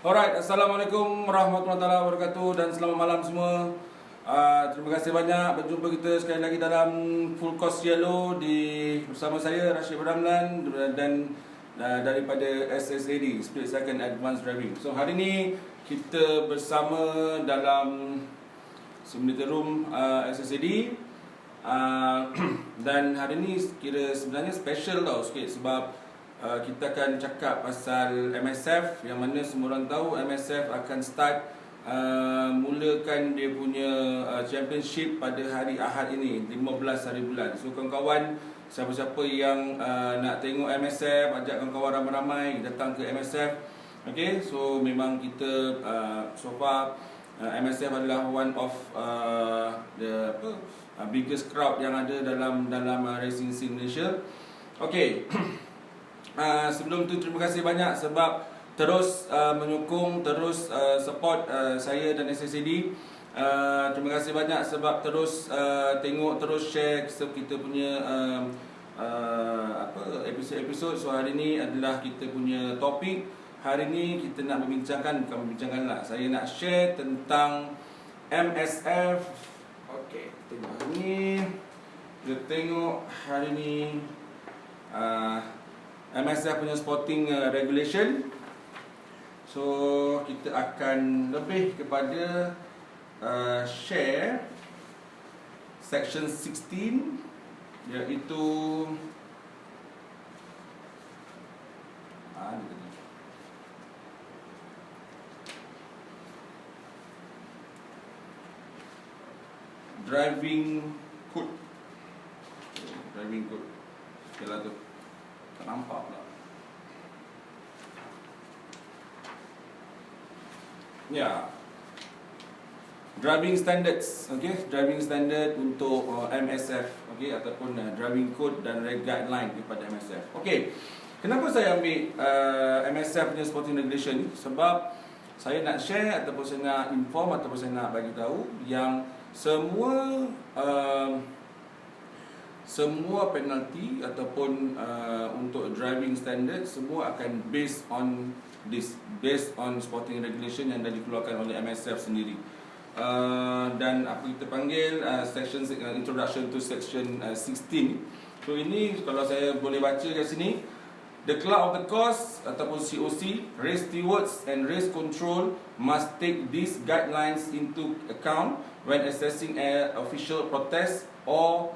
Alright, Assalamualaikum warahmatullahi wabarakatuh dan selamat malam semua. Terima kasih banyak berjumpa kita sekali lagi dalam Full Course Yellow bersama saya Rashid Ramlan dan daripada SSAD, Split Second Advanced Driving. So hari ni kita bersama dalam simulator room SSAD. Dan hari ni sebenarnya special tau sikit sebab kita akan cakap pasal MSF, yang mana semua orang tahu MSF akan start mulakan dia punya championship pada hari Ahad ini, 15 hari bulan. So kawan-kawan, siapa-siapa yang nak tengok MSF, ajak kawan-kawan ramai-ramai datang ke MSF. Okay, so memang kita so far MSF adalah one of the biggest crowd yang ada dalam racing scene Malaysia. Okay. Sebelum tu terima kasih banyak sebab terus menyokong, terus support saya dan SSAD. Terima kasih banyak sebab terus tengok, terus share kita punya episod-episod. So hari ni adalah kita punya topik. Hari ni kita nak membincangkan, saya nak share tentang MSF. Okey, tengok hari ni. Kita tengok hari ni MSF punya sporting regulation. So kita akan lebih kepada share section 16, iaitu driving code. Driving code. Okeylah tu. Tak nampak pula. Ya. Driving standards, okey, driving standard untuk MSF, okey, ataupun driving code dan guideline daripada MSF. Okey. Kenapa saya ambil MSF punya sporting regulation ni? Sebab saya nak share ataupun saya nak inform ataupun saya nak bagi tahu yang semua penalty ataupun untuk driving standard semua akan based on sporting regulation yang dah dikeluarkan oleh MSF sendiri. Dan apa kita panggil section introduction to section 16. So ini kalau saya boleh baca kat sini, the clerk of the course ataupun COC, race stewards and race control must take these guidelines into account when assessing an official protest or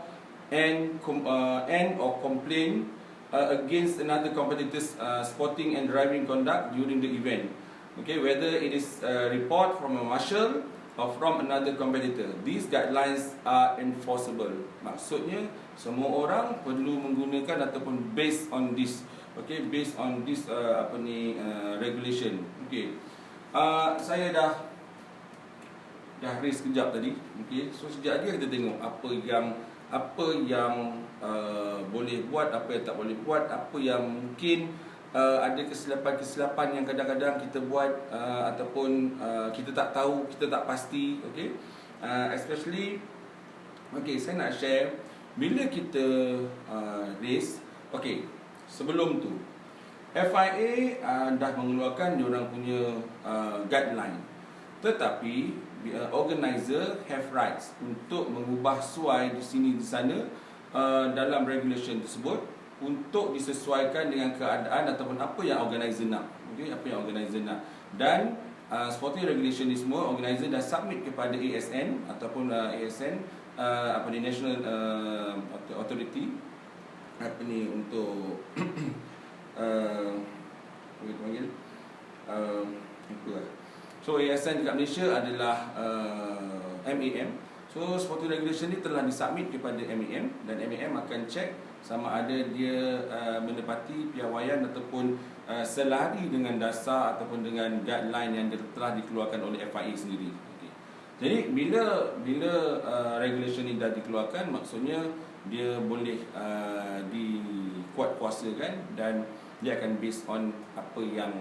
or complain against another competitor's sporting and driving conduct during the event. Okay, whether it is a report from a marshal or from another competitor, these guidelines are enforceable. Maksudnya semua orang perlu menggunakan ataupun based on this. Okay, based on this regulation. Okay, saya dah race sekejap tadi. Okay, so sekejap lagi kita tengok apa yang boleh buat, apa yang tak boleh buat, apa yang mungkin ada kesilapan yang kadang-kadang kita buat ataupun kita tak tahu, kita tak pasti. Okay, especially saya nak share bila kita race. Okay, sebelum tu FIA dah mengeluarkan diorang punya guideline, tetapi organizer have rights untuk mengubah suai di sini di sana dalam regulation tersebut untuk disesuaikan dengan keadaan ataupun apa yang organizer nak. Okey, apa yang organizer nak. Dan sporting regulation ni semua organizer dah submit kepada ASN ataupun ASN National Authority untuk apa kita panggil So ASN dekat Malaysia adalah MAM. So sporting regulation ni telah disubmit kepada MAM dan MAM akan check sama ada dia menepati piawaian ataupun selari dengan dasar ataupun dengan guideline yang telah dikeluarkan oleh FIA sendiri. Okay. Jadi bila regulation ni dah dikeluarkan, maksudnya dia boleh dikuatkuasakan dan dia akan based on apa yang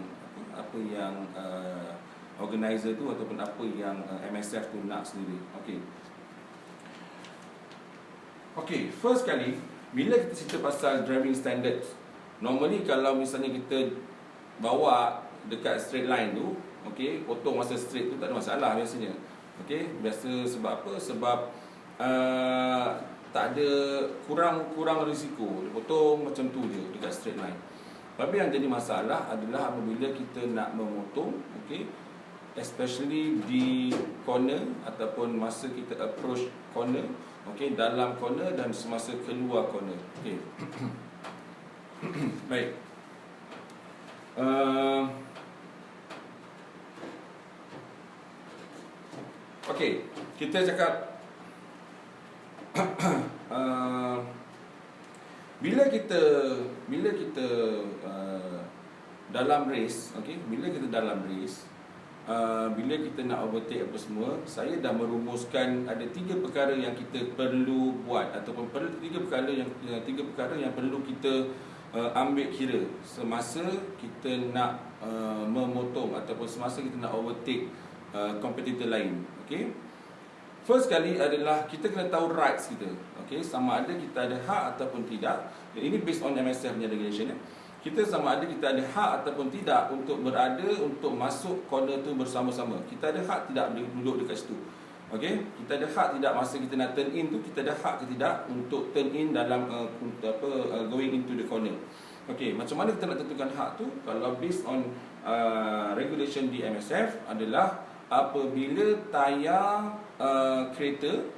organizer tu ataupun apa yang MSF tu nak sendiri. Okey, first kali bila kita cerita pasal driving standards, normally kalau misalnya kita bawa dekat straight line tu, okey, potong masa straight tu tak ada masalah biasanya. Okey, biasa sebab apa? Sebab tak ada kurang risiko. Dia potong macam tu je dekat straight line. Tapi yang jadi masalah adalah apabila kita nak memotong, okey, especially di corner ataupun masa kita approach corner, okey, dalam corner dan semasa keluar corner. Okey. Baik. Okey, kita cakap bila kita dalam race, okey, bila kita dalam race, bila kita nak overtake apa semua, saya dah merumuskan ada 3 perkara yang kita perlu buat ataupun tiga perkara yang perlu kita ambil kira semasa kita nak memotong ataupun semasa kita nak overtake kompetitor lain. Okey. First kali adalah kita kena tahu rights kita. Okey, sama ada kita ada hak ataupun tidak. Ini based on MSF punya regulation ya. Kita sama ada kita ada hak ataupun tidak untuk berada untuk masuk corner tu bersama-sama. Kita ada hak tidak duduk dekat situ. Okey, kita ada hak tidak masa kita nak turn in tu, kita ada hak ke tidak untuk turn in dalam going into the corner. Okey, macam mana kita nak tentukan hak tu? Kalau based on regulation di MSF adalah apabila tayar kereta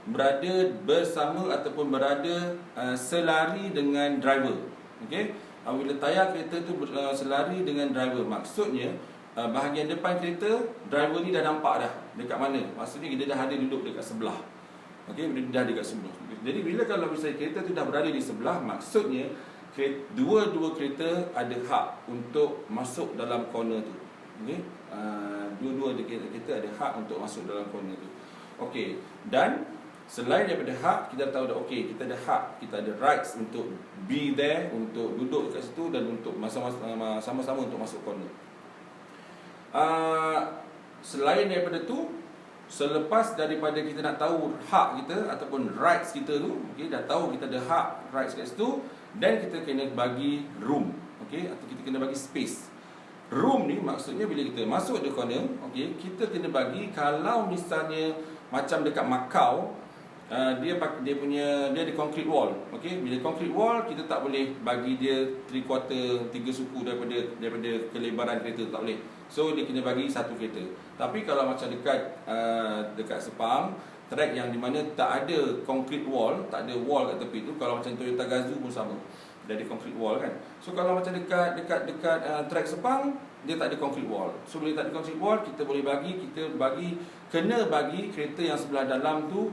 berada bersama ataupun berada selari dengan driver. Okey, apabila tayar kereta tu selari dengan driver, maksudnya bahagian depan kereta driver ni dah nampak dah dekat mana. Maksudnya dia dah ada duduk dekat sebelah. Okey, dia dah dekat sebelah. Jadi bila kalau misalnya kereta tu dah berada di sebelah, maksudnya dua-dua kereta ada hak untuk masuk dalam corner tu. Okey, dua-dua kereta ada hak untuk masuk dalam corner tu. Okey, dan selain daripada hak, kita tahu dah okey, kita ada hak, kita ada rights untuk be there, untuk duduk kat situ dan untuk sama-sama untuk masuk corner. Selain daripada tu, selepas daripada kita nak tahu hak kita ataupun rights kita tu, okey, dah tahu kita ada hak, rights kat situ, dan kita kena bagi room, okey, atau kita kena bagi space. Room ni maksudnya bila kita masuk di corner, okey, kita kena bagi, kalau misalnya macam dekat Macau, dia ada concrete wall. Okey, bila concrete wall kita tak boleh bagi dia 3/4 3 suku daripada kelebaran kereta, tak boleh. So dia kena bagi satu kereta. Tapi kalau macam dekat Sepang, track yang di mana tak ada concrete wall, tak ada wall kat tepi tu, kalau macam Toyota Gazoo pun sama. Dia ada concrete wall kan. So kalau macam dekat track Sepang, dia tak ada concrete wall. So bila tak ada concrete wall, kita kena bagi kereta yang sebelah dalam tu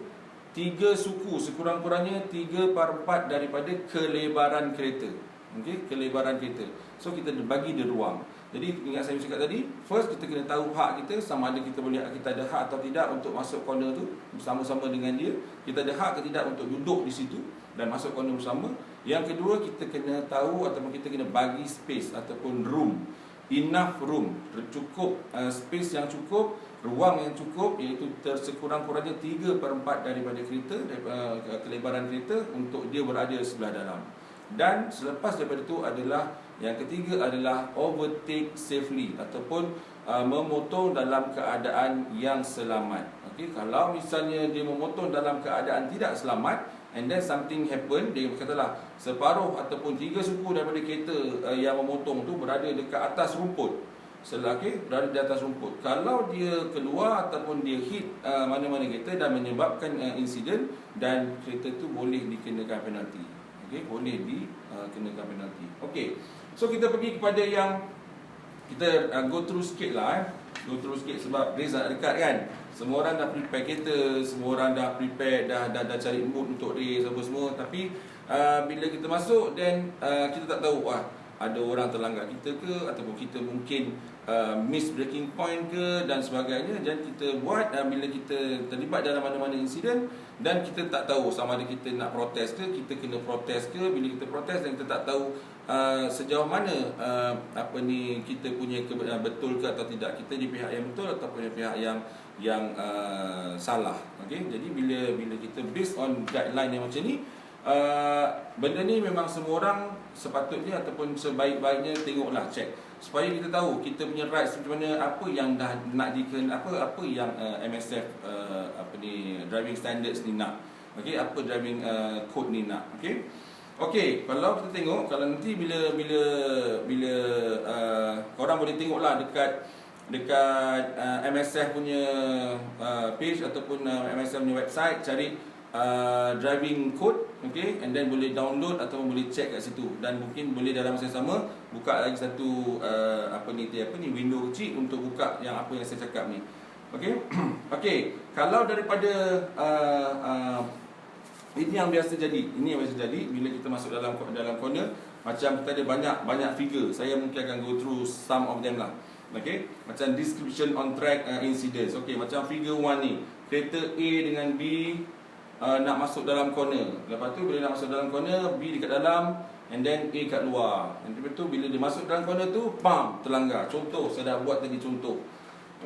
3 suku, sekurang-kurangnya 3/4 daripada kelebaran kereta. Okey, kelebaran kereta. So kita bagi dia ruang. Jadi ingat saya cakap tadi, first kita kena tahu hak kita, sama ada kita ada hak atau tidak untuk masuk corner tu bersama-sama dengan dia. Kita ada hak ke tidak untuk duduk di situ dan masuk corner bersama. Yang kedua, kita kena tahu ataupun kita kena bagi space ataupun room. Enough room, cukup space yang cukup, ruang yang cukup, iaitu sekurang-kurangnya 3/4 daripada kereta, kelebaran kereta untuk dia berada sebelah dalam. Dan selepas daripada itu adalah yang ketiga adalah overtake safely ataupun memotong dalam keadaan yang selamat. Okey, kalau misalnya dia memotong dalam keadaan tidak selamat, and then something happen, dia katalah separuh ataupun 3 suku daripada kereta yang memotong tu berada dekat atas rumput. Berada di atas rumput. Kalau dia keluar ataupun dia hit mana-mana kereta dan menyebabkan insiden, dan kereta tu boleh dikenakan penalti. Okey, boleh dikenakan penalti. Okey. So kita pergi kepada yang kita go through sikit lah Go through sikit sebab race dah dekat kan. Semua orang dah prepare kereta, semua orang dah prepare, dah cari mood untuk race apa semua. Tapi bila kita masuk, then kita tak tahu ada orang terlanggar kita ke, ataupun kita mungkin miss breaking point ke dan sebagainya. Dan kita buat bila kita terlibat dalam mana-mana insiden, dan kita tak tahu sama ada kita nak protes ke, kita kena protes ke. Bila kita protes dan kita tak tahu sejauh mana kita punya betul ke atau tidak, kita di pihak yang betul ataupun di pihak yang salah. Okey, jadi bila kita based on guideline yang macam ni, benda ni memang semua orang sepatutnya ataupun sebaik-baiknya tengoklah, check supaya kita tahu kita punya rights macam mana, apa yang dah nak apa yang MSF driving standards ni nak. Okey, apa driving code ni nak. Okey, kalau kita tengok, kalau nanti bila korang boleh tengoklah dekat MSF punya page ataupun MSF punya website, cari driving code, okay, and then boleh download ataupun boleh check kat situ, dan mungkin boleh dalam masa yang sama buka lagi satu window kecil untuk buka yang apa yang saya cakap ni. Okey, kalau daripada ini yang biasa jadi bila kita masuk dalam corner, macam kita ada banyak figure. Saya mungkin akan go through some of them lah. Okey, macam description on track incidents. Okey, macam figure 1 ni, kereta A dengan B nak masuk dalam corner. Lepas tu bila nak masuk dalam corner, B dekat dalam and then A kat luar. And lepas tu bila dia masuk dalam corner tu, bam, terlanggar. Contoh, saya dah buat tadi contoh.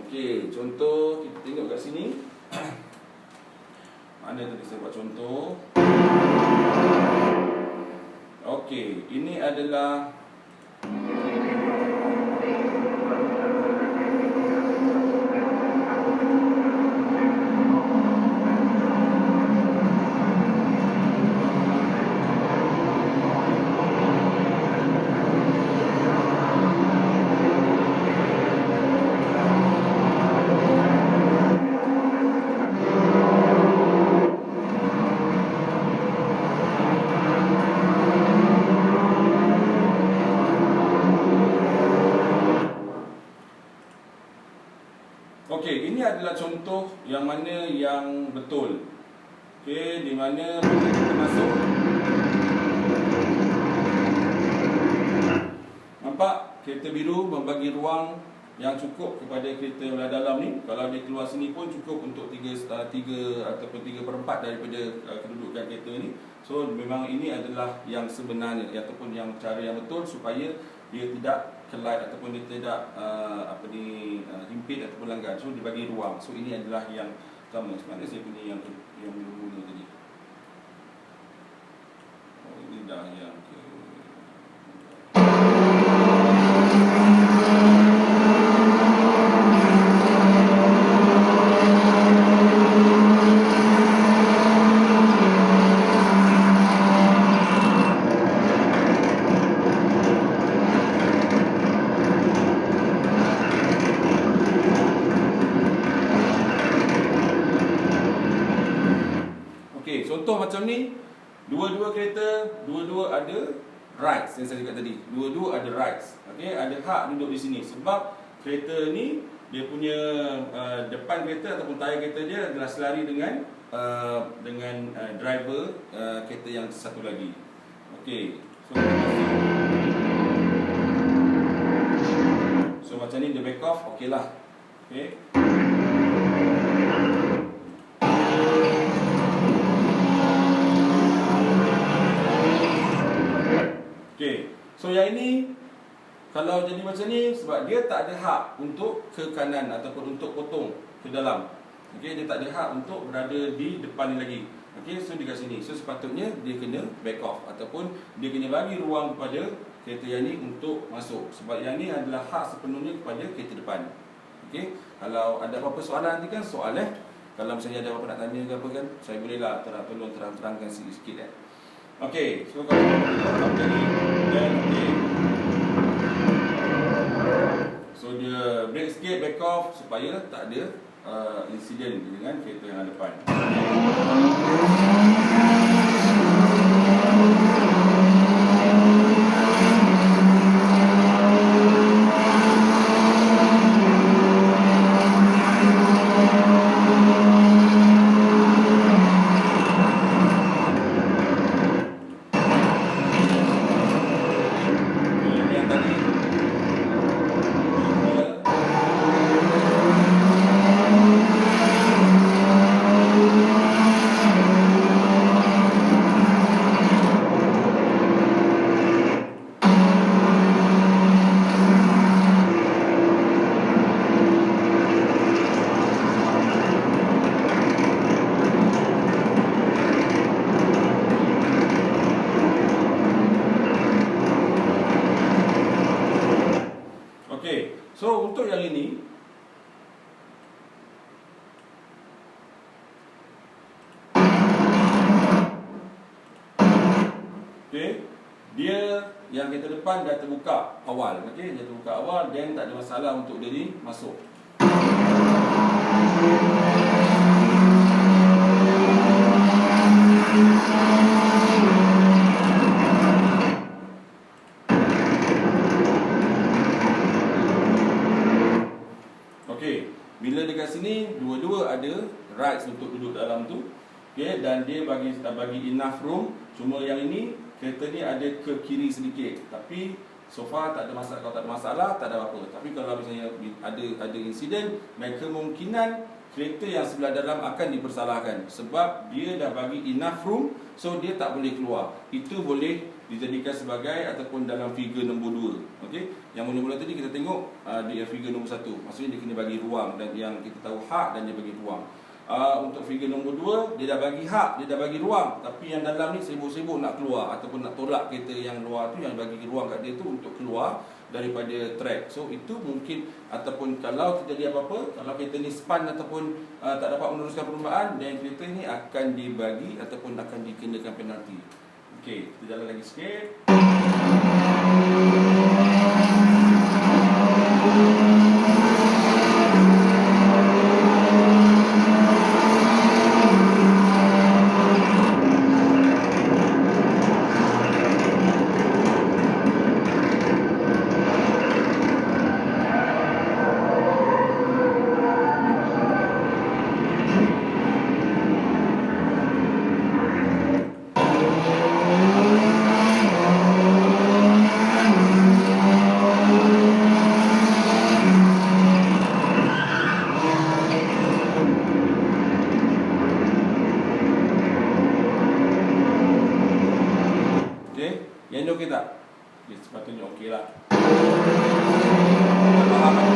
Okey, contoh kita tengok kat sini. Mana tadi saya buat contoh? Okey, ini adalah ini adalah contoh yang mana yang betul. Okey, di mana bila kita masuk, nampak kereta biru membagi ruang yang cukup kepada kereta yang berada dalam ni. Kalau dia keluar sini pun cukup untuk 3 ataupun 3/4 daripada kedudukan kereta ni. So memang ini adalah yang sebenarnya ataupun yang cara yang betul supaya dia tidak collide ataupun dia tidak impede ataupun langgar. So dia bagi ruang. So ini adalah yang pertama. Sebenarnya saya punya yang mula tadi. Oh, ini dah yang ke contoh macam ni, dua-dua kereta, dua-dua ada rights yang saya cakap tadi. Dua-dua ada rights. Okey, ada hak duduk di sini sebab kereta ni dia punya depan kereta ataupun tayar kereta dia adalah selari dengan driver kereta yang satu lagi. Okey. So macam ni dia back off, okeylah. Okey. Okay. So yang ini kalau jadi macam ni sebab dia tak ada hak untuk ke kanan ataupun untuk potong ke dalam. Okey, dia tak ada hak untuk berada di depan ni lagi. Okey, so di kat sini. So sepatutnya dia kena back off ataupun dia kena bagi ruang kepada kereta yang ni untuk masuk sebab yang ni adalah hak sepenuhnya kepada kereta depan. Okey, kalau ada apa-apa soalan nanti kan kalau misalnya ada apa-apa nak tanya ke apa kan, saya bolehlah tolong terang-terangkan sikit-sikit kan. Okey, so kalau kita ni dan so dia break sikit, back off supaya tak ada insiden dengan kereta yang ada depan. So untuk yang ini, okay, dia yang kereta depan dah terbuka awal, okay, dia terbuka awal, then tak ada masalah untuk dia ni masuk. Okey, bila dekat sini dua-dua ada rights untuk duduk dalam tu, okey, dan dia bagi enough room. Cuma yang ini kereta ni ada ke kiri sedikit, tapi so far tak ada masalah. Kalau tak ada masalah, tak ada apa. Tapi kalau misalnya ada insiden, kemungkinan kereta yang sebelah dalam akan dipersalahkan sebab dia dah bagi enough room, so dia tak boleh keluar. Itu boleh dijadikan sebagai ataupun dalam figure nombor 2. Okey, yang mula-mula tadi kita tengok dia figure nombor 1, maksudnya dia kena bagi ruang, dan yang kita tahu hak dan dia bagi ruang. Untuk figure nombor 2, dia dah bagi hak, dia dah bagi ruang, tapi yang dalam ni sibuk-sibuk nak keluar ataupun nak tolak kereta yang luar tu, yang bagi ruang kat dia tu untuk keluar daripada track. So itu mungkin, ataupun kalau terjadi apa-apa, kalau kereta ni span ataupun tak dapat meneruskan perlumbaan, dan kereta ni akan dibagi ataupun akan dikenakan penalti. Okey, kita jalan lagi sikit. Yang ni okey tak? Okay, sepatutnya okey lah. Faham kan?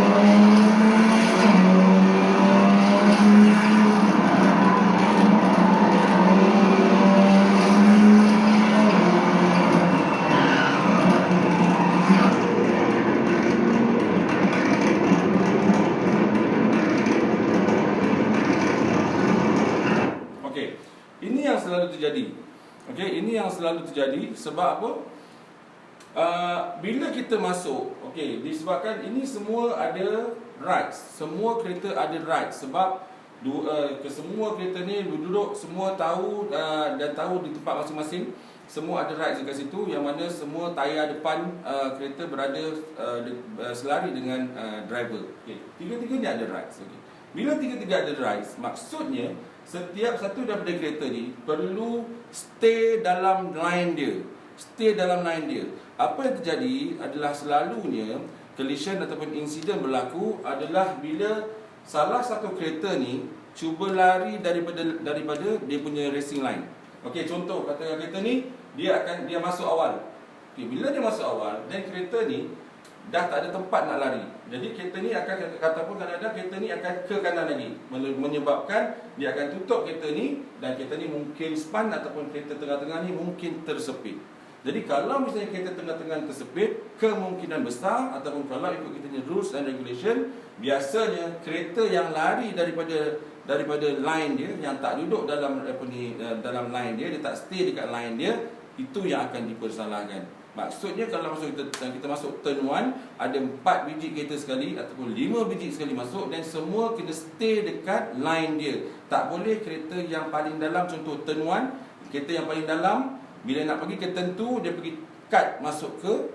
Okey, ini yang selalu terjadi. Okey, ini yang selalu terjadi sebab apa? Bila kita masuk, okey, disebabkan ini semua ada rights. Semua kereta ada rights sebab semua kereta ni duduk, semua tahu dan tahu di tempat masing-masing. Semua ada rights dekat situ, yang mana semua tayar depan kereta berada selari dengan driver. Okey, tiga-tiga ni ada rights. Okey, bila tiga-tiga ada rights, maksudnya setiap satu daripada kereta ni perlu stay dalam line dia. Stay dalam line dia. Apa yang terjadi adalah selalunya collision ataupun insiden berlaku adalah bila salah satu kereta ni cuba lari daripada dia punya racing line. Okey, contoh kata kereta ni dia masuk awal. Okey, bila dia masuk awal, dan kereta ni dah tak ada tempat nak lari. Jadi kereta ni akan ataupun kadang-kadang kereta ni akan ke kanan lagi, menyebabkan dia akan tutup kereta ni, dan kereta ni mungkin span ataupun kereta tengah-tengah ni mungkin tersepit. Jadi kalau misalnya kereta tengah-tengah tersepit, kemungkinan besar ataupun kalau ikut kita punya rules and regulation, biasanya kereta yang lari daripada line dia, yang tak duduk dalam dalam line dia tak stay dekat line dia, itu yang akan dipersalahkan. Maksudnya kalau kita masuk turn 1, ada 4 biji kereta sekali ataupun 5 biji sekali masuk, dan semua kena stay dekat line dia. Tak boleh kereta yang paling dalam, contoh turn 1, kereta yang paling dalam bila nak pergi ke turn 2, dia pergi cut masuk ke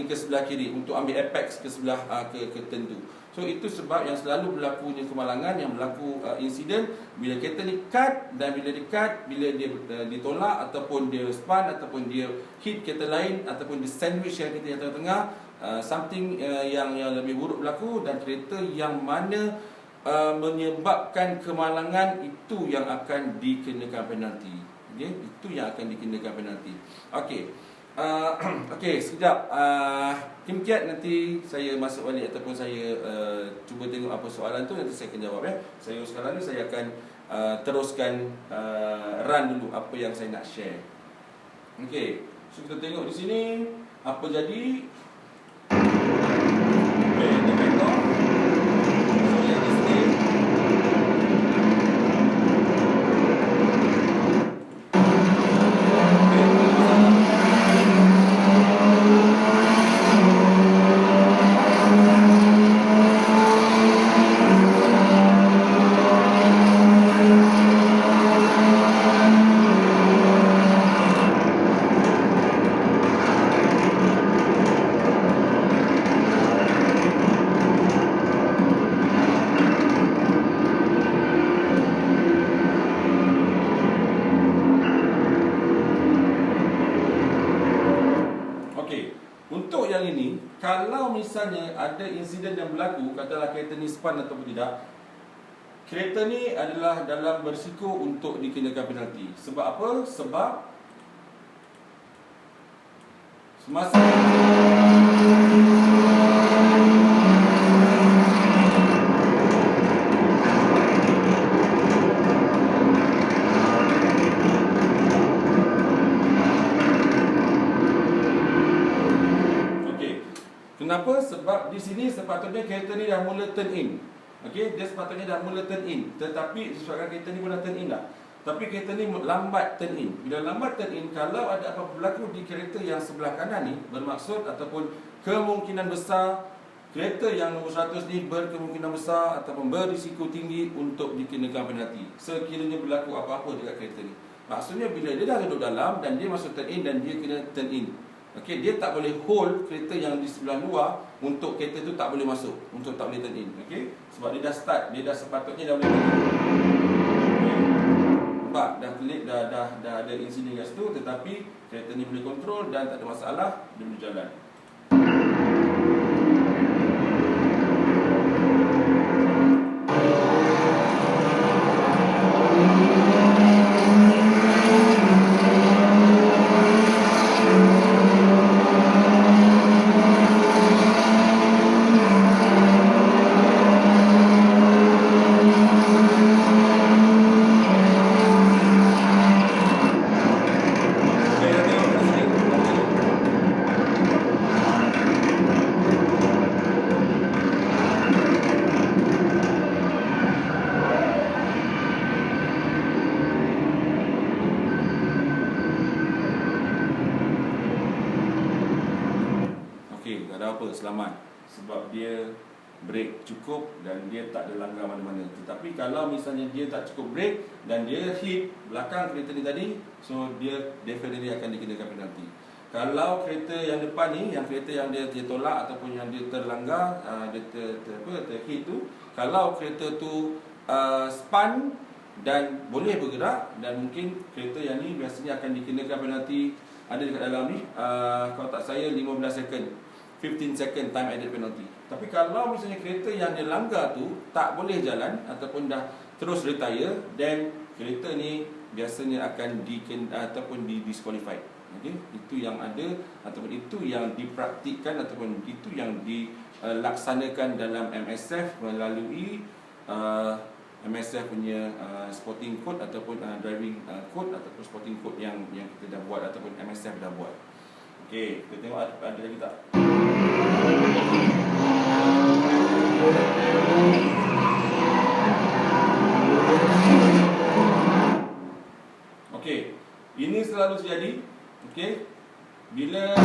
ke sebelah kiri untuk ambil apex ke sebelah ke turn 2. So itu sebab yang selalu berlakunya kemalangan, yang berlaku insiden bila kereta ni cut, dan bila dia cut, bila dia ditolak ataupun dia span ataupun dia hit kereta lain ataupun dia sandwich yang kereta yang tengah-tengah, something yang lebih buruk berlaku, dan kereta yang mana menyebabkan kemalangan itu yang akan dikenakan penalti. Okay, itu yang akan dikenakan penalti. Okey. Okey, sekejap. Demikian, nanti saya masuk balik ataupun saya cuba tengok apa soalan tu, nanti saya akan jawab ya. Saya sekarang ni saya akan teruskan run dulu apa yang saya nak share. Okey. So kita tengok di sini apa jadi. Okey, yang ini, kalau misalnya ada insiden yang berlaku, katalah kereta ni span ataupun tidak, kereta ni adalah dalam berisiko untuk dikenakan penalti. Sebab apa? Sebab semasa kenapa? Sebab di sini sepatutnya kereta ni dah mula turn in. Okey, dia sepatutnya dah mula turn in. Tetapi disebabkan kereta ni pun dah turn in dah. Tapi kereta ni lambat turn in. Bila lambat turn in, kalau ada apa-apa berlaku di kereta yang sebelah kanan ni, bermaksud ataupun kemungkinan besar kereta yang nombor 100 ni berkemungkinan besar ataupun berisiko tinggi untuk dikenakan penalti sekiranya berlaku apa-apa dekat kereta ni. Maksudnya bila dia dah duduk dalam dan dia masuk turn in dan dia kena turn in. Okey, dia tak boleh hold kereta yang di sebelah luar untuk kereta tu tak boleh masuk, untuk tak boleh turn in. Okey, sebab dia dah start, dia dah sepatutnya dah boleh. Nampak dah klik, dah ada insiden kat situ, tetapi kereta ni boleh kontrol dan tak ada masalah, dia boleh jalan. Selamat, sebab dia brake cukup dan dia tak ada langgar mana-mana. Tetapi kalau misalnya dia tak cukup brake dan dia hit belakang kereta ni tadi, so dia definitely akan dikenakan penalti. Kalau kereta yang depan ni, yang kereta yang dia tolak ataupun yang dia terlanggar, dia terhit tu, kalau kereta tu span dan boleh bergerak, dan mungkin kereta yang ni biasanya akan dikenakan penalti, ada dekat dalam ni, kalau tak saya 15 second, 15 second time added penalty. Tapi kalau misalnya kereta yang dia langgar tu tak boleh jalan ataupun dah terus retire, then kereta ni biasanya akan ataupun disqualified. Okey, itu yang ada ataupun itu yang dipraktikkan ataupun itu yang dilaksanakan dalam MSF melalui MSF punya sporting code ataupun driving code ataupun sporting code yang kita dah buat ataupun MSF dah buat. Okey, kita tengok ada lagi tak? Okey, ini selalu terjadi. Okey, bila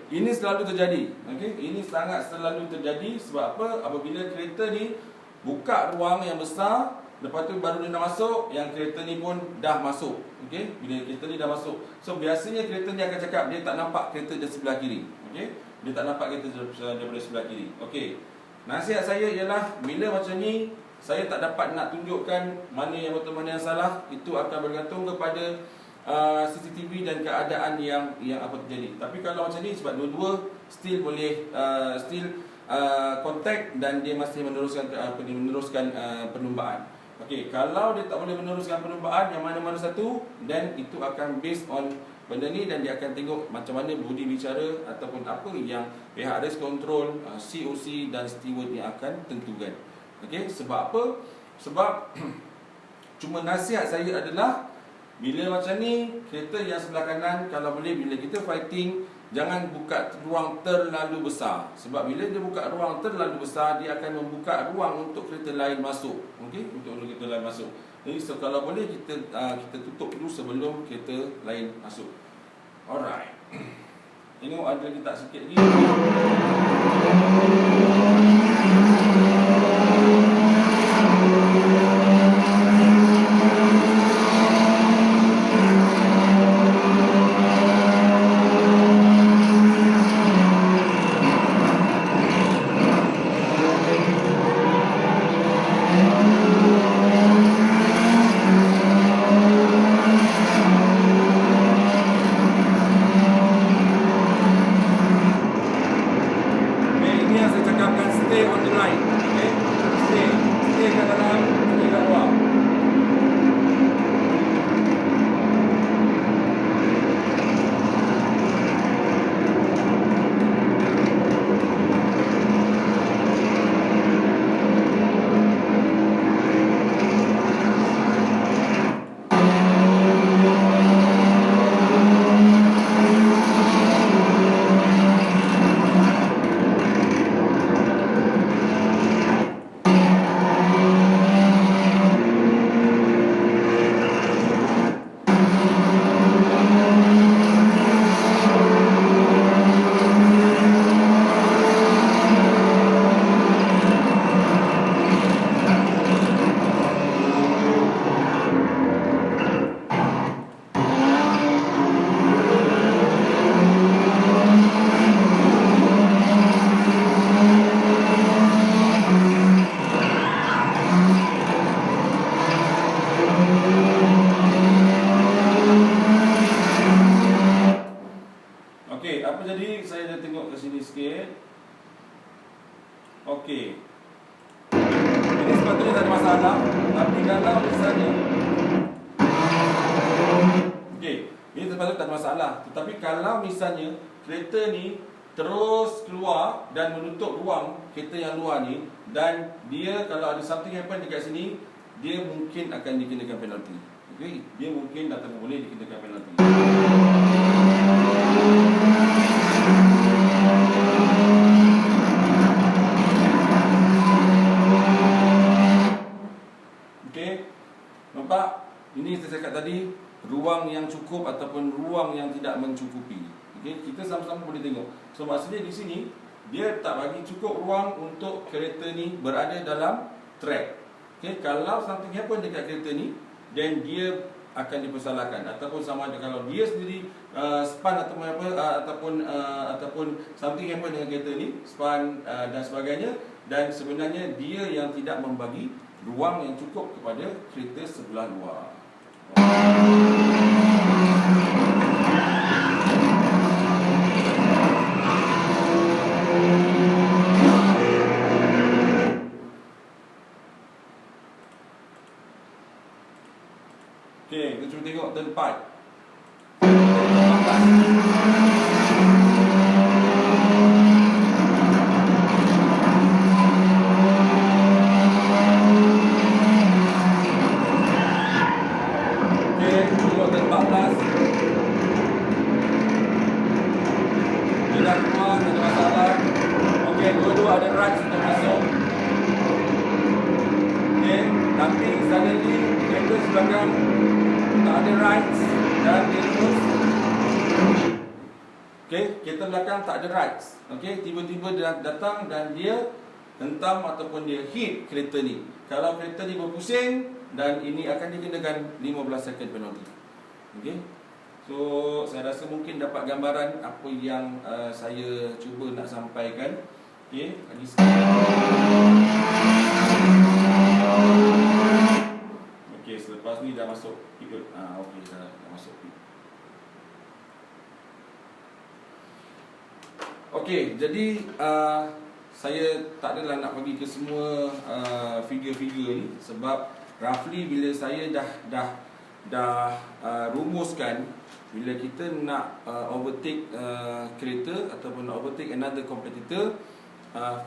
ini selalu terjadi. Okey, ini sangat selalu terjadi. Sebab apa? Apabila kereta ni buka ruang yang besar, lepas tu baru dia dah masuk, yang kereta ni pun dah masuk. Okey, bila kereta ni dah masuk, so biasanya kereta ni akan cakap dia tak nampak kereta di sebelah kiri. Okey, dia tak nampak kereta daripada sebelah kiri. Okey, nasihat saya ialah bila macam ni, saya tak dapat nak tunjukkan mana yang betul mana yang salah. Itu akan bergantung kepada CCTV dan keadaan yang apa terjadi. Tapi kalau macam ni, sebab dua-dua still boleh contact dan dia masih meneruskan perlumbaan. Okey, kalau dia tak boleh meneruskan perlumbaan yang mana-mana satu, then itu akan based on benda ni dan dia akan tengok macam mana budi bicara ataupun apa yang pihak race control, COC dan steward yang akan tentukan. Okey, sebab apa? Sebab cuma nasihat saya adalah bila macam ni, kereta yang sebelah kanan, kalau boleh bila kita fighting, jangan buka ruang terlalu besar. Sebab bila dia buka ruang terlalu besar, dia akan membuka ruang untuk kereta lain masuk. Okey, untuk kereta lain masuk. Jadi so, kalau boleh kita tutup dulu sebelum kereta lain masuk. Alright. Tengok ada lagi tak sikit lagi. Okey. Ini sepatutnya tak ada masalah. Tapi kalau misalnya okey, ini sepatutnya tak ada masalah. Tetapi kalau misalnya kereta ni terus keluar dan menutup ruang kereta yang luar ni, dan dia kalau ada something happen dekat sini, dia mungkin akan dikenakan penalti. Okey, dia mungkin atau boleh dikenakan penalti. Okey. Nampak? Ini saya cakap tadi, ruang yang cukup ataupun ruang yang tidak mencukupi. Okey, kita sama-sama boleh tengok. So maksudnya di sini dia tak bagi cukup ruang untuk kereta ni berada dalam track. Okey, kalau something happen dekat kereta ni, then dia akan dipersalahkan, ataupun sama ada kalau dia sendiri spun ataupun apa, ataupun something happen dengan kereta ni, spun dan sebagainya, dan sebenarnya dia yang tidak membagi ruang yang cukup kepada kereta sebelah luar. Okey, kita cuba tengok turn 4. Ada rights untuk masuk. Okay, tapi suddenly kereta sebelakang tak ada rights dan dia terus. Okay, kereta belakang tak ada rights. Okay, tiba-tiba dia datang dan dia hentam ataupun dia hit kereta ni. Kalau kereta ni berpusing, dan ini akan dikenakan 15 second penalty. Okay, so saya rasa mungkin dapat gambaran apa yang saya cuba nak sampaikan. Okey, lagi sekali. Okey, selepas ni dah masuk pit. Okey, dah masuk pit. Okey, jadi saya tak adalah nak pergi ke semua figure-figure ni, sebab roughly bila saya dah rumuskan, bila kita nak overtake kereta ataupun overtake another competitor,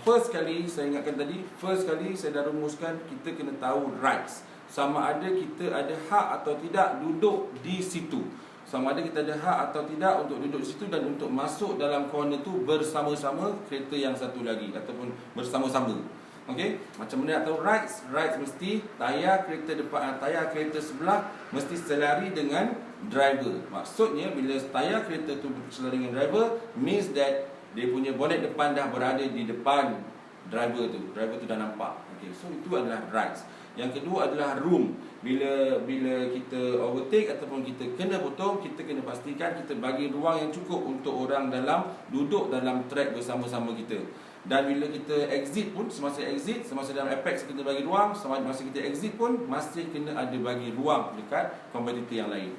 first kali saya ingatkan tadi, first kali saya dah rumuskan, kita kena tahu rights. Sama ada kita ada hak atau tidak duduk di situ. Sama ada kita ada hak atau tidak untuk duduk di situ dan untuk masuk dalam corner tu bersama-sama kereta yang satu lagi ataupun bersama-sama. Okey, macam mana nak tahu rights? Rights mesti tayar kereta depan, tayar kereta sebelah mesti selari dengan driver. Maksudnya bila tayar kereta tu selari dengan driver, means that dia punya bonnet depan dah berada di depan driver tu. Driver tu dah nampak. Okey, so itu adalah rights. Yang kedua adalah room. Bila kita overtake ataupun kita kena potong, kita kena pastikan kita bagi ruang yang cukup untuk orang dalam duduk dalam track bersama-sama kita. Dan bila kita exit pun, semasa dalam apex kita bagi ruang, semasa kita exit pun masih kena ada bagi ruang dekat kompetitor yang lain.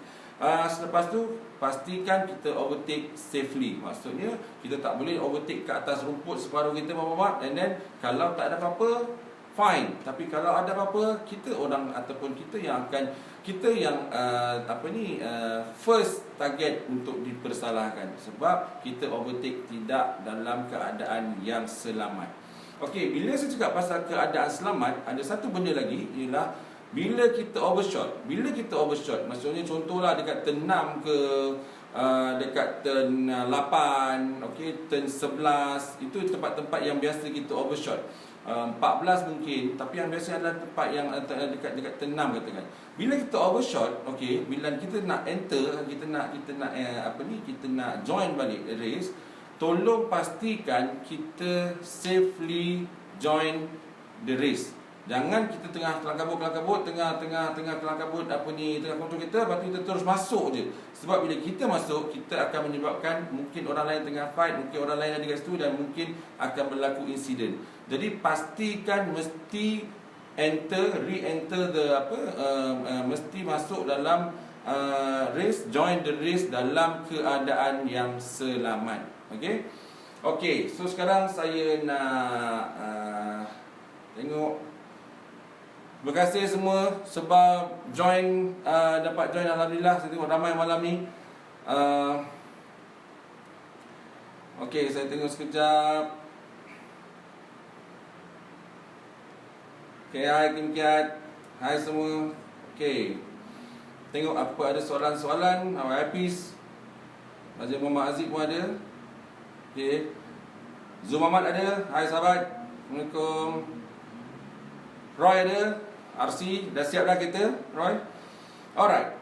Selepas tu pastikan kita overtake safely. Maksudnya kita tak boleh overtake ke atas rumput separuh kita and then kalau tak ada apa-apa, fine. Tapi kalau ada apa-apa, kita orang ataupun kita yang first target untuk dipersalahkan, sebab kita overtake tidak dalam keadaan yang selamat. Okey, bila saya cakap pasal keadaan selamat, ada satu benda lagi, ialah bila kita overshot, maksudnya contohlah dekat turn 6 ke dekat turn 8, okey, turn 11, itu tempat-tempat yang biasa kita overshot. 14 mungkin, tapi yang biasa adalah tempat yang dekat turn 6 katakan. Bila kita overshot, okey, bila kita nak enter, kita nak join balik race, tolong pastikan kita safely join the race. Jangan kita tengah kelang kabut, tengah kelang kabut tengah kontrol kita, lepas tu kita terus masuk je. Sebab bila kita masuk, kita akan menyebabkan mungkin orang lain tengah fight, mungkin orang lain ada kat situ dan mungkin akan berlaku insiden. Jadi pastikan mesti re-enter mesti masuk dalam race, join the race dalam keadaan yang selamat. Okey. Okey, so sekarang saya nak tengok. Terima kasih semua sebab dapat join, alhamdulillah. Saya tengok ramai malam ni. Okey, saya tengok sekejap. Okey, hai Kim Kiat. Hai semua. Okey. Tengok apa ada soalan-soalan. Hafiz. Haji Muhammad Aziz pun ada. Okey. Zul Muhammad ada. Hai sahabat. Assalamualaikum. Roy ada. RC. Dah siap dah kita, Roy? Alright.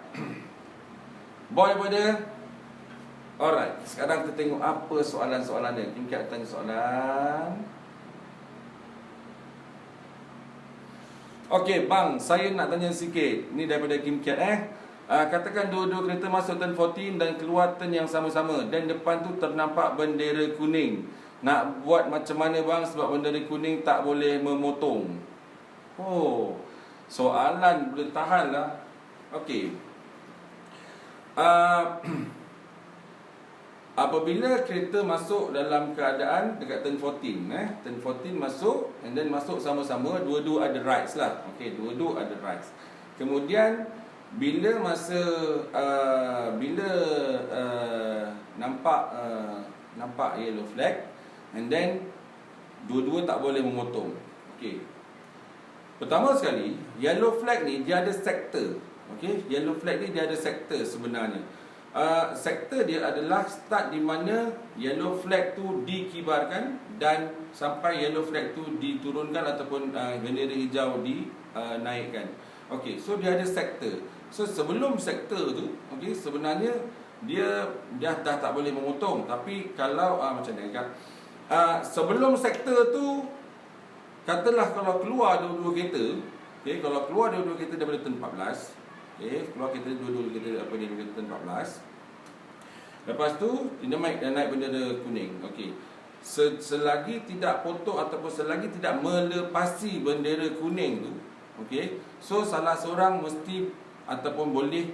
Boy pun ada. Alright. Sekarang kita tengok apa soalan-soalan dia. Kim Kiat tanya soalan. Okey bang, saya nak tanya sikit. Ni daripada Kim Kiat katakan dua-dua kereta masuk turn 14 dan keluar turn yang sama-sama, dan depan tu ternampak bendera kuning. Nak buat macam mana bang, sebab bendera kuning tak boleh memotong? Oh, soalan boleh tahan lah. Okey. Apabila kereta masuk dalam keadaan dekat turn 14, turn 14 masuk, and then masuk sama-sama, dua-dua ada rights lah. Okey, dua-dua ada rights. Kemudian bila nampak yellow flag, and then dua-dua tak boleh memotong. Okey. Pertama sekali, yellow flag ni dia ada sektor. Okey, yellow flag ni dia ada sektor sebenarnya. Sektor dia adalah start di mana yellow flag tu dikibarkan dan sampai yellow flag tu diturunkan ataupun bendera hijau dinaikkan. Okey, so dia ada sektor. So sebelum sektor tu, okey, sebenarnya dia dah tak boleh memotong. Tapi kalau macam ni kan, sebelum sektor tu, katalah kalau keluar dua-dua kereta, okey, kalau keluar dua-dua kereta daripada turn 14, okey, keluar kereta dua-dua kereta daripada turn 14. Lepas tu dia naik bendera kuning. Okey. Selagi tidak potong ataupun selagi tidak melepasi bendera kuning tu, okey, so salah seorang mesti ataupun boleh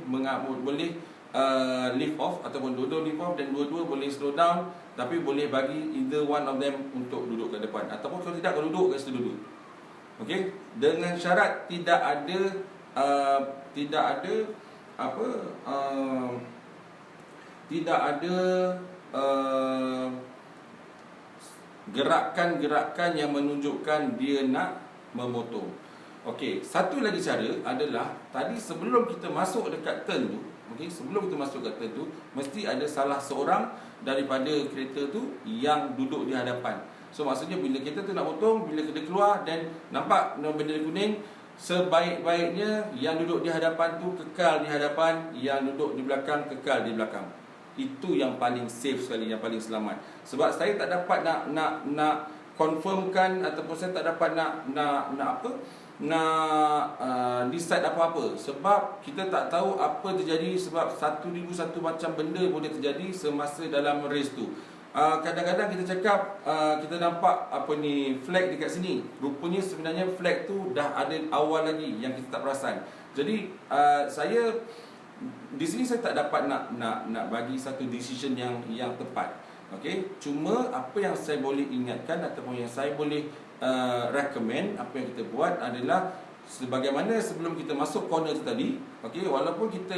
lift off, ataupun dua-dua lift off, dan dua-dua boleh slow down, tapi boleh bagi either one of them untuk duduk ke depan, ataupun kalau tidak, kalau duduk kat situ duduk. Okey, dengan syarat tidak ada gerakan-gerakan yang menunjukkan dia nak memotong. Okey, satu lagi cara adalah tadi sebelum kita masuk dekat turn tu, okey, sebelum kita masuk dekat turn tu, mesti ada salah seorang daripada kereta tu yang duduk di hadapan. So maksudnya bila kereta tu nak potong, bila kita keluar dan nampak bendera kuning, sebaik-baiknya yang duduk di hadapan tu kekal di hadapan, yang duduk di belakang kekal di belakang. Itu yang paling safe sekali, yang paling selamat. Sebab saya tak dapat nak confirmkan, ataupun saya tak dapat nak decide apa-apa, sebab kita tak tahu apa terjadi. Sebab 1001 macam benda boleh terjadi semasa dalam race tu. Kadang-kadang kita cakap kita nampak flag dekat sini, rupanya sebenarnya flag tu dah ada awal lagi yang kita tak perasan. Jadi saya di sini saya tak dapat nak bagi satu decision yang tepat. Okey, cuma apa yang saya boleh ingatkan ataupun yang saya boleh recommend, apa yang kita buat adalah sebagaimana sebelum kita masuk corner tu tadi, okey, walaupun kita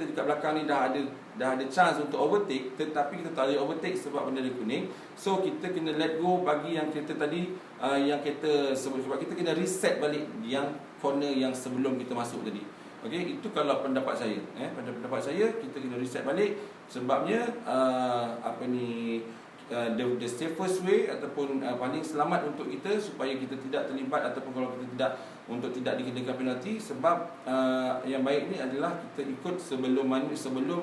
dekat belakang ni dah ada chance untuk overtake, tetapi kita tak boleh overtake sebab bendera kuning. So kita kena let go bagi yang kereta tadi, yang kereta sebab kita kena reset balik yang corner yang sebelum kita masuk tadi. Okey, itu kalau pendapat saya. Pada pendapat saya, kita kena reset balik. Sebabnya the safest way ataupun paling selamat untuk kita supaya kita tidak terlibat, ataupun kalau kita tidak dikenakan penalti. Sebab yang baik ni adalah kita ikut sebelum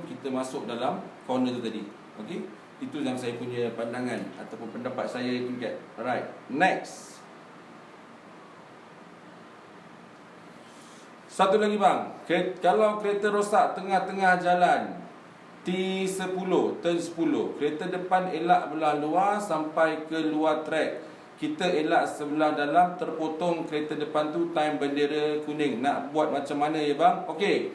kita masuk dalam corner tu tadi. Okey, itu yang saya punya pandangan ataupun pendapat saya itu. Alright, next. Satu lagi bang, kalau kereta rosak tengah-tengah jalan T10, turn 10, kereta depan elak belah luar sampai ke luar trek, kita elak sebelah dalam, terpotong kereta depan tu time bendera kuning. Nak buat macam mana ya bang? Okey,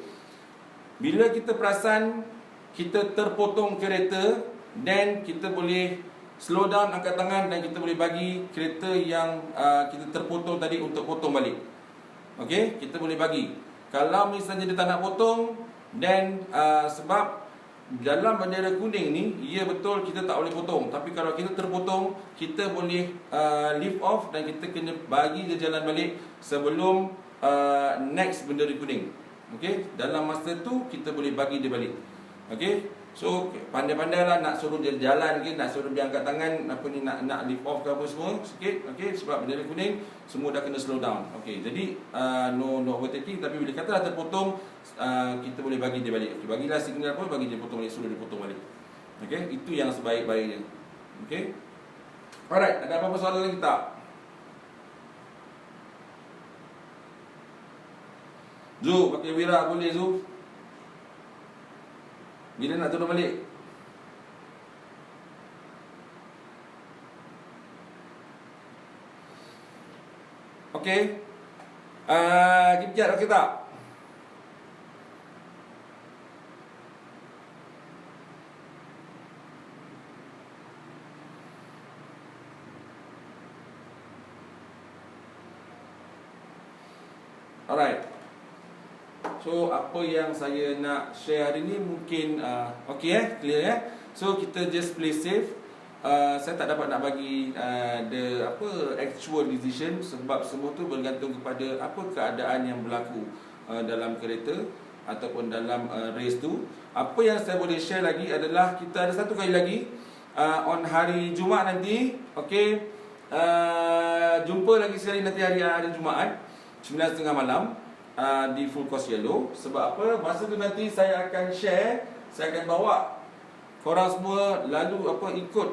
bila kita perasan kita terpotong kereta, then kita boleh slow down, angkat tangan, dan kita boleh bagi kereta yang kita terpotong tadi untuk potong balik. Okey, kita boleh bagi. Kalau misalnya dia tak nak potong, then sebab dalam bendera kuning ni, ya betul kita tak boleh potong. Tapi kalau kita terpotong, kita boleh lift off dan kita kena bagi dia jalan balik sebelum next bendera kuning. Okey, dalam masa tu kita boleh bagi dia balik. Okey, so pandai-pandailah nak suruh dia jalan ke, nak suruh dia angkat tangan, apa ni, nak lift off ke apa semua sikit. Okey, sebab bendera kuning semua dah kena slow down. Okey, jadi no overtaking. Tapi bila kata dah terpotong, kita boleh bagi dia balik. Okay, bagilah signal pun, bagi dia potong balik, suruh dia potong balik. Okey, itu yang sebaik-baiknya. Okey, alright, ada apa-apa soalan lagi tak? Zu, pakai Wira boleh Zu? Bila nak turun balik? Okey, kejap okey tak? Alright. So apa yang saya nak share hari ni mungkin okey clear So kita just play safe. Saya tak dapat nak bagi the actual decision sebab semua tu bergantung kepada apa keadaan yang berlaku dalam kereta ataupun dalam race tu. Apa yang saya boleh share lagi adalah kita ada satu kali lagi on hari Jumaat nanti. Okey, jumpa lagi sekali nanti hari Jumaat 9.30 malam di Full Course Yellow. Sebab apa? Masa tu nanti saya akan share, saya akan bawa korang semua lalu ikut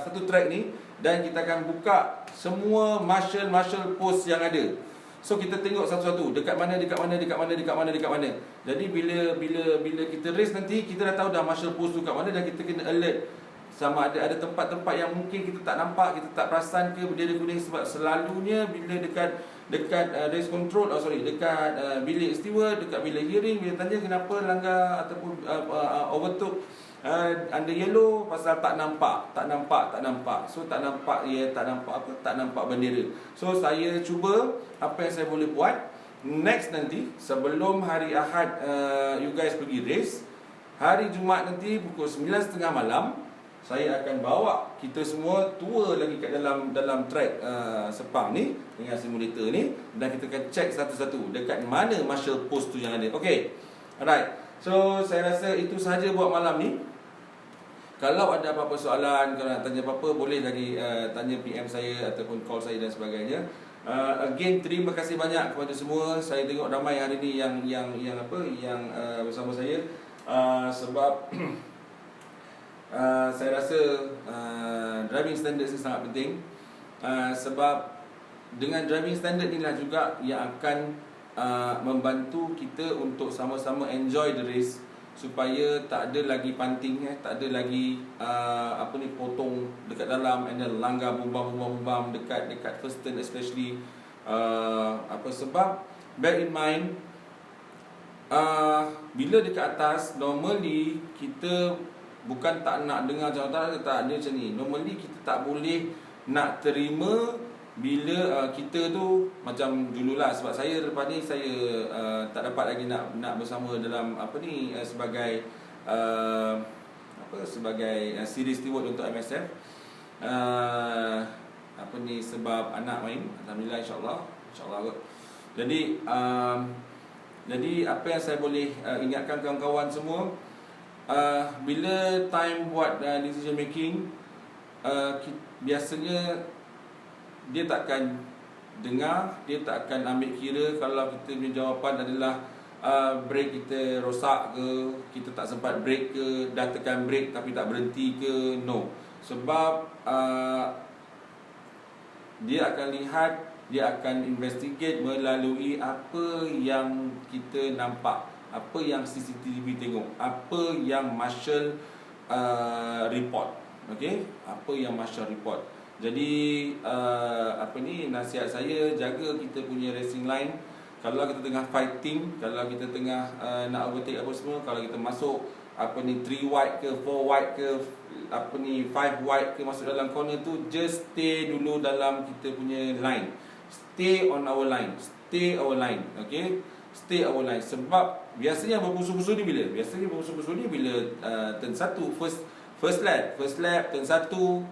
satu track ni, dan kita akan buka semua marshal post yang ada. So kita tengok satu-satu, dekat mana. Jadi bila kita race nanti, kita dah tahu dah marshal post tu kat mana, dan kita kena alert sama ada tempat-tempat yang mungkin kita tak nampak, kita tak perasan ke bendera kuning. Sebab selalunya bila dekat race control, dekat bilik steward, dekat bilik hearing, bila tanya kenapa langgar ataupun overtook under yellow, pasal tak nampak. So tak nampak bendera. So saya cuba apa yang saya boleh buat. Next nanti sebelum hari Ahad you guys pergi race, hari Jumaat nanti pukul 9.30 malam, saya akan bawa kita semua tour lagi kat dalam track Sepang ni dengan simulator ni, dan kita akan check satu-satu dekat mana marshal post tu yang ada. Okey, alright. So saya rasa itu sahaja buat malam ni. Kalau ada apa-apa soalan, kalau nak tanya apa-apa, boleh lagi tanya PM saya ataupun call saya dan sebagainya. Again, terima kasih banyak kepada semua. Saya tengok ramai hari ni yang bersama saya sebab saya rasa driving standard ni sangat penting. Sebab dengan driving standard inilah juga yang akan membantu kita untuk sama-sama enjoy the race, supaya tak ada lagi panting, tak ada lagi potong dekat dalam, and then langgar bubam dekat first turn especially. Sebab bear in mind, bila dekat atas, normally kita bukan tak nak dengar jawatan, tak ada macam ni. Normally kita tak boleh nak terima bila kita tu macam dululah. Sebab saya lepas ni saya tak dapat lagi nak bersama dalam sebagai sebagai series steward untuk MSF. Sebab anak main, alhamdulillah, insyaAllah kot. Jadi apa yang saya boleh ingatkan kawan-kawan semua, bila time buat decision making, biasanya dia takkan dengar, dia takkan ambil kira kalau kita punya jawapan adalah brake kita rosak ke, kita tak sempat brake ke, dah tekan brake tapi tak berhenti ke. No. Sebab dia akan lihat, dia akan investigate melalui apa yang kita nampak, apa yang CCTV tengok, apa yang marshal report. Okey, apa yang marshal report. Jadi nasihat saya, jaga kita punya racing line. Kalau kita tengah fighting, kalau kita tengah nak overtake apa semua, kalau kita masuk 3 wide ke 4 wide ke apa ni 5 wide ke masuk dalam corner tu, just stay dulu dalam kita punya line. Stay on our line. Stay our line. Okay, stay our line. Sebab biasanya berbusu-busu ni bila? Biasanya berbusu-busu ni bila turn 1, first lap, turn 1, 2,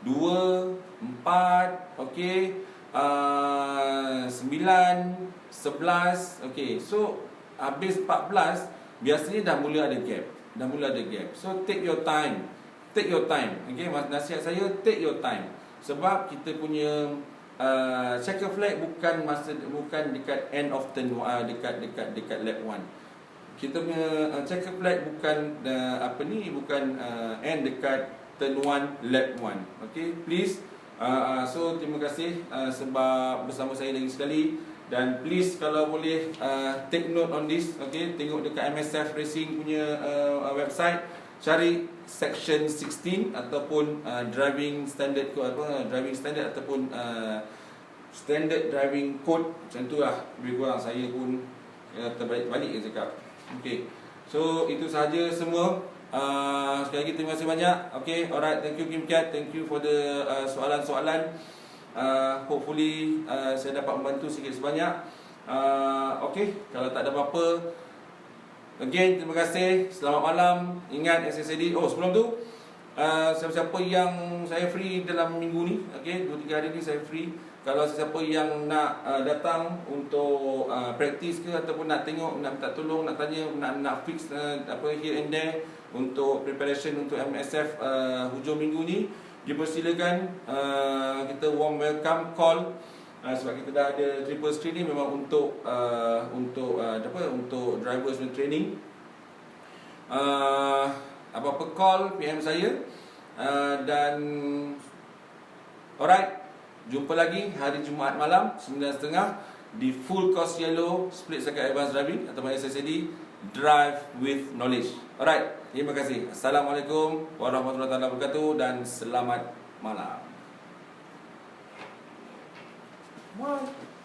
4, okay, 9, 11, okay. So habis 14 biasanya dah mula ada gap. So take your time. Okay, nasihat saya, take your time. Sebab kita punya checker flag bukan dekat end of turn, dekat lap 1. Kita punya checker flag bukan end dekat turn 1 lap 1. Okay, please. So terima kasih sebab bersama saya lagi sekali. Dan please kalau boleh take note on this. Okay, tengok dekat MSF Racing punya website, cari section 16 ataupun driving standard ataupun standard driving code. Macam tu lah, lebih kurang saya pun terbalik-balik je cakap. Okay, so itu sahaja semua. Sekali lagi terima kasih banyak. Okay, alright, thank you Kim Cat, thank you for the soalan-soalan. Hopefully saya dapat membantu sikit sebanyak. Okay, kalau tak ada apa-apa, again terima kasih. Selamat malam. Ingat SSAD. Oh, sebelum tu siapa-siapa yang saya free dalam minggu ni, okay, 2-3 hari ni saya free. Kalau siapa yang nak datang untuk practice ke ataupun nak tengok, nak minta tolong, nak tanya, nak fix here and there untuk preparation untuk MSF hujung minggu ni, dipersilakan. Kita warm welcome call. Sebab kita dah ada triple screen ni memang untuk drivers and training. Apa-apa call PM saya. Dan alright, jumpa lagi hari Jumaat malam 9.30 di full course yellow split circuit advanced driving atau SSAD, drive with knowledge. Alright, terima kasih. Assalamualaikum warahmatullahi wabarakatuh dan selamat malam. Bye.